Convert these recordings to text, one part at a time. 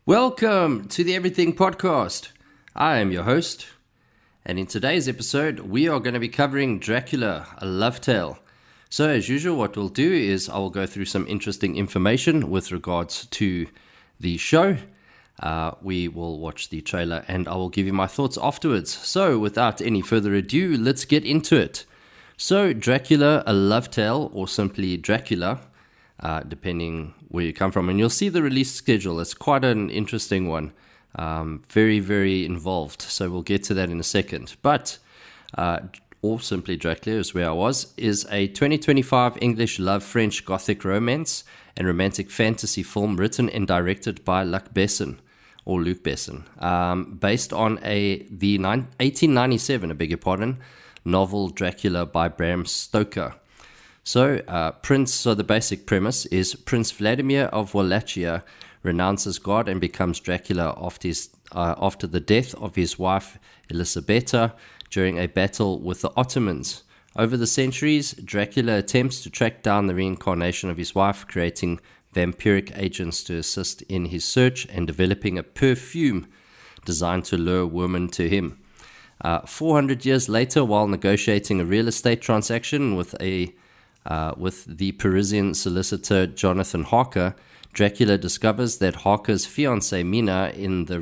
Welcome to the Everything Podcast. I am your host, and in today's episode, we are going to be covering Dracula, a love tale. So as usual, what we'll do is I will go through some interesting information with regards to the show. We will watch the trailer and I will give you my thoughts afterwards. So without any further ado, let's get into it. So Dracula, a love tale, or simply Dracula, depending where you come from. And you'll see the release schedule. It's quite an interesting one. Very, very involved. So we'll get to that in a second. But, or simply Dracula is where I was, is a 2025 English love French Gothic romance and romantic fantasy film written and directed by Luc Besson, based on the 1897, novel Dracula by Bram Stoker. So the basic premise is Prince Vladimir of Wallachia renounces God and becomes Dracula after the death of his wife Elisabetta during a battle with the Ottomans. Over the centuries, Dracula attempts to track down the reincarnation of his wife, creating vampiric agents to assist in his search and developing a perfume designed to lure women to him. 400 years later, while negotiating a real estate transaction with the Parisian solicitor Jonathan Harker, Dracula discovers that Harker's fiancée Mina is the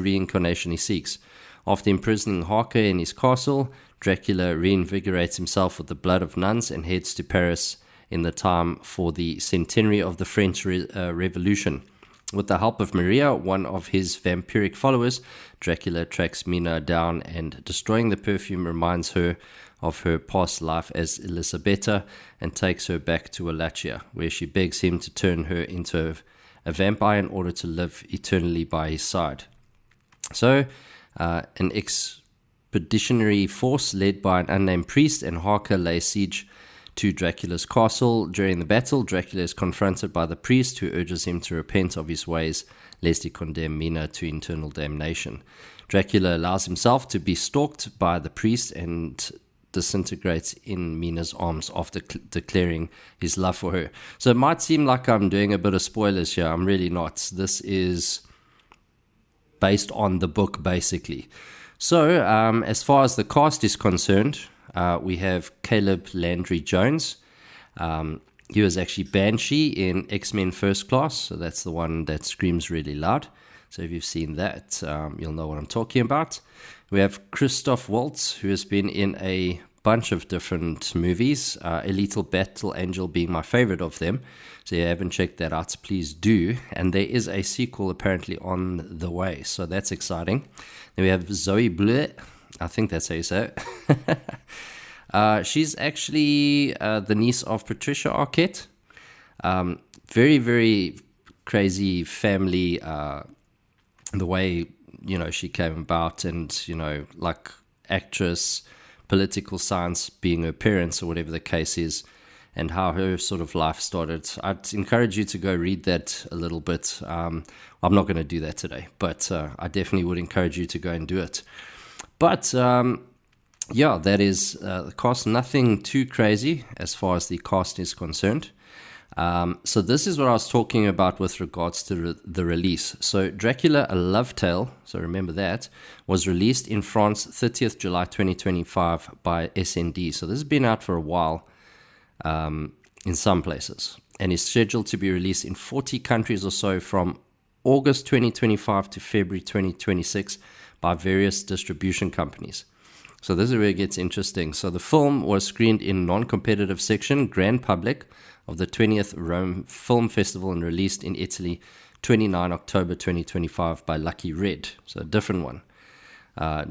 reincarnation he seeks. After imprisoning Harker in his castle, Dracula reinvigorates himself with the blood of nuns and heads to Paris in the time for the centenary of the French Revolution. With the help of Maria, one of his vampiric followers, Dracula tracks Mina down and, destroying the perfume, reminds her of her past life as Elisabetta and takes her back to Wallachia, where she begs him to turn her into a vampire in order to live eternally by his side. So, an expeditionary force led by an unnamed priest and Harker lay siege to Dracula's castle. During the battle, Dracula is confronted by the priest, who urges him to repent of his ways, lest he condemn Mina to eternal damnation. Dracula allows himself to be stalked by the priest and disintegrates in Mina's arms after declaring his love for her. So it might seem like I'm doing a bit of spoilers here. I'm really not. This is based on the book, basically. So as far as the cast is concerned, we have Caleb Landry Jones. He was actually Banshee in X-Men First Class, so that's the one that screams really loud. So if you've seen that, you'll know what I'm talking about. We have Christoph Waltz, who has been in a bunch of different movies, A Lethal Battle Angel being my favorite of them. So if you haven't checked that out, please do. And there is a sequel apparently on the way, so that's exciting. Then we have Zoe Bleu. I think that's how you say it. She's actually the niece of Patricia Arquette. Very, very crazy family, the way, she came about, and, like actress, political science being her parents or whatever the case is, and how her sort of life started. I'd encourage you to go read that a little bit. I'm not going to do that today, but I definitely would encourage you to go and do it. But, that is the cast. Nothing too crazy as far as the cast is concerned. So this is what I was talking about with regards to the release. So Dracula, a love tale, so remember that, was released in France 30th July 2025 by SND. So this has been out for a while in some places, and is scheduled to be released in 40 countries or so from August 2025 to February 2026 by various distribution companies. So this is where it gets interesting. So the film was screened in non-competitive section, Grand Public, of the 20th Rome Film Festival and released in Italy 29 October 2025 by Lucky Red. So a different one,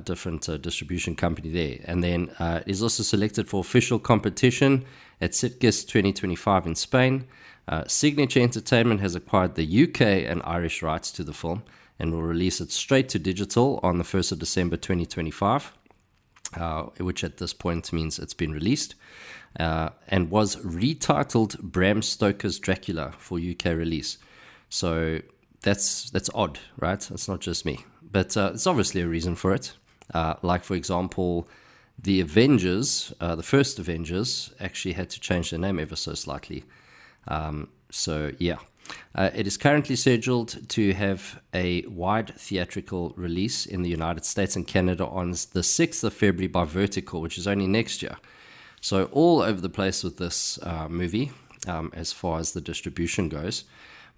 different distribution company there. And then it is also selected for official competition at Sitges 2025 in Spain. Signature Entertainment has acquired the UK and Irish rights to the film and will release it straight to digital on the 1st of December 2025. Which at this point means it's been released, and was retitled Bram Stoker's Dracula for UK release. So that's odd, right? It's not just me, but it's obviously a reason for it. Like, for example, the Avengers, the first Avengers, actually had to change their name ever so slightly. So yeah. It is currently scheduled to have a wide theatrical release in the United States and Canada on the 6th of February by Vertical, which is only next year. So all over the place with this movie as far as the distribution goes.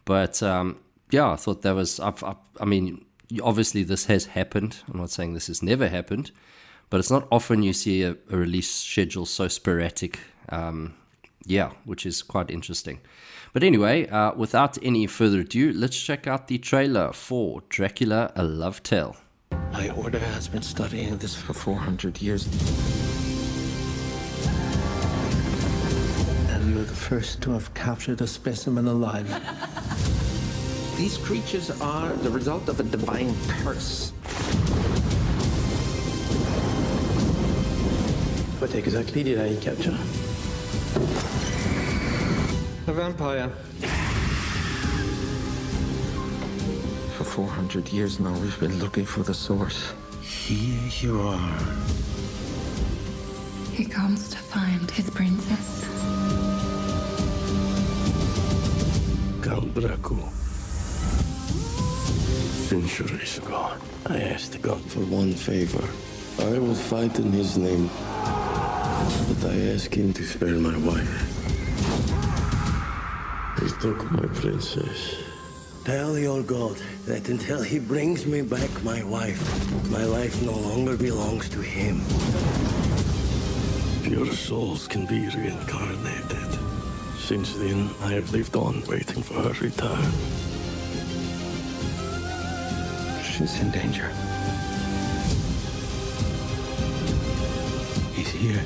But I thought that was, I mean, obviously this has happened. I'm not saying this has never happened, but it's not often you see a release schedule so sporadic, which is quite interesting. But anyway, without any further ado, let's check out the trailer for Dracula, A Love Tale. My order has been studying this for 400 years. And you're the first to have captured a specimen alive. These creatures are the result of a divine curse. What exactly did I capture? A vampire. For 400 years now, we've been looking for the source. Here you are. He comes to find his princess. Count Dracula. Centuries ago, I asked God for one favor. I will fight in his name. But I ask him to spare my wife. He took my princess. Tell your God that until he brings me back my wife, my life no longer belongs to him. Pure souls can be reincarnated. Since then, I have lived on waiting for her return. She's in danger. He's here.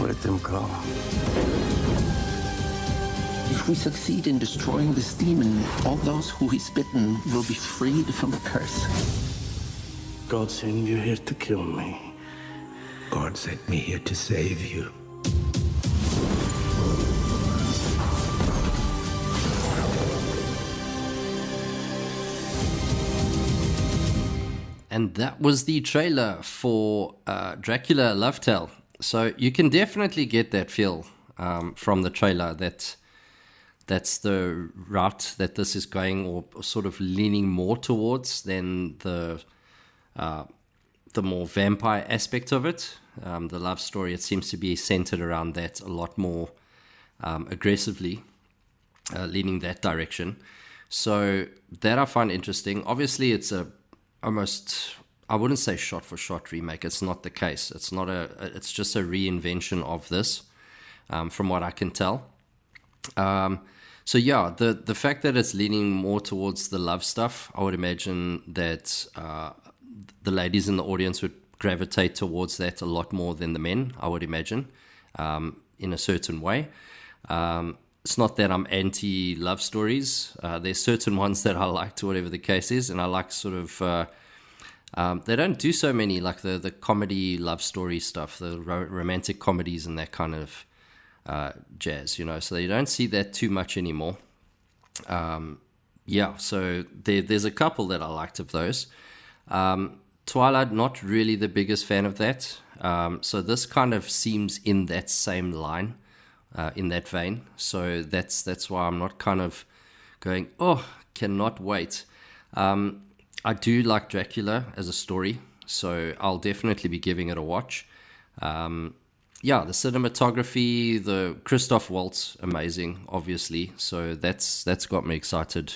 Let him come. If we succeed in destroying this demon, all those who he's bitten will be freed from the curse. God sent you here to kill me. God sent me here to save you. And that was the trailer for Dracula, A Love Tale. So you can definitely get that feel from the trailer that's the route that this is going, or sort of leaning more towards than the more vampire aspect of it. The love story, it seems to be centered around that a lot more aggressively, leaning that direction. So that I find interesting. Obviously, it's almost, I wouldn't say shot for shot remake. It's not the case. It's just a reinvention of this, from what I can tell. So yeah, the fact that it's leaning more towards the love stuff, I would imagine that the ladies in the audience would gravitate towards that a lot more than the men, I would imagine, in a certain way. It's not that I'm anti-love stories. There's certain ones that I liked, whatever the case is, and I like sort of... they don't do so many, like the comedy love story stuff, the romantic comedies and that kind of jazz, so you don't see that too much anymore. So there's a couple that I liked of those. Twilight, not really the biggest fan of that. So this kind of seems in that same line, in that vein. So that's why I'm not kind of going, oh, cannot wait. I do like Dracula as a story, so I'll definitely be giving it a watch. The cinematography, the Christoph Waltz, amazing, obviously. So that's got me excited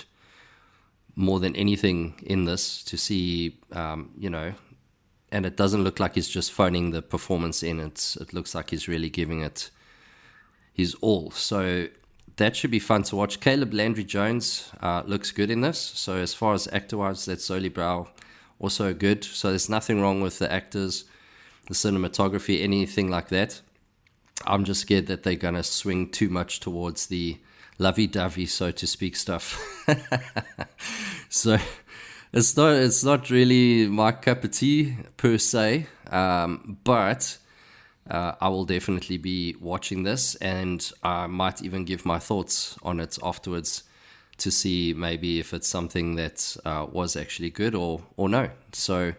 more than anything in this to see, and it doesn't look like he's just phoning the performance in. It looks like he's really giving it his all. So that should be fun to watch. Caleb Landry Jones looks good in this. So as far as actor-wise, that's Zoe Brow, also good. So there's nothing wrong with the actors, the cinematography, anything like that. I'm just scared that they're going to swing too much towards the lovey-dovey, so to speak, stuff. So it's not really my cup of tea per se, but I will definitely be watching this, and I might even give my thoughts on it afterwards to see maybe if it's something that was actually good or no. So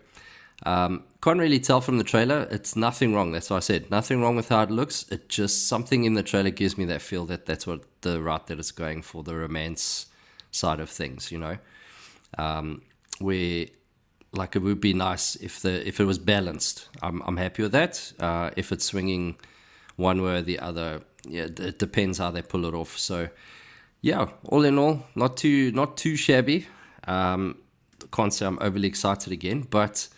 Can't really tell from the trailer. It's nothing wrong. That's what I said. Nothing wrong with how it looks. It just, something in the trailer gives me that feel that that's what the route that it's going for, the romance side of things, you know. Where, like, it would be nice if it was balanced. I'm happy with that. If it's swinging one way or the other, yeah, it depends how they pull it off. So, yeah, all in all, not too shabby. Can't say I'm overly excited again, but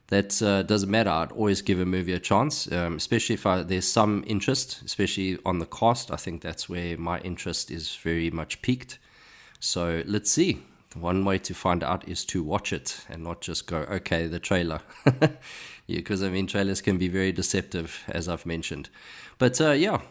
that doesn't matter. I'd always give a movie a chance, especially if there's some interest, especially on the cast. I think that's where my interest is very much peaked. So let's see. One way to find out is to watch it and not just go, okay, the trailer. Yeah, because, I mean, trailers can be very deceptive, as I've mentioned. But, yeah,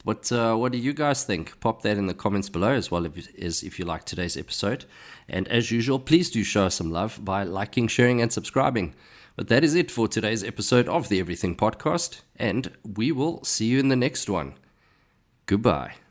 what do you guys think? Pop that in the comments below, as well as if you like today's episode. And as usual, please do show us some love by liking, sharing, and subscribing. But that is it for today's episode of the Everything Podcast, and we will see you in the next one. Goodbye.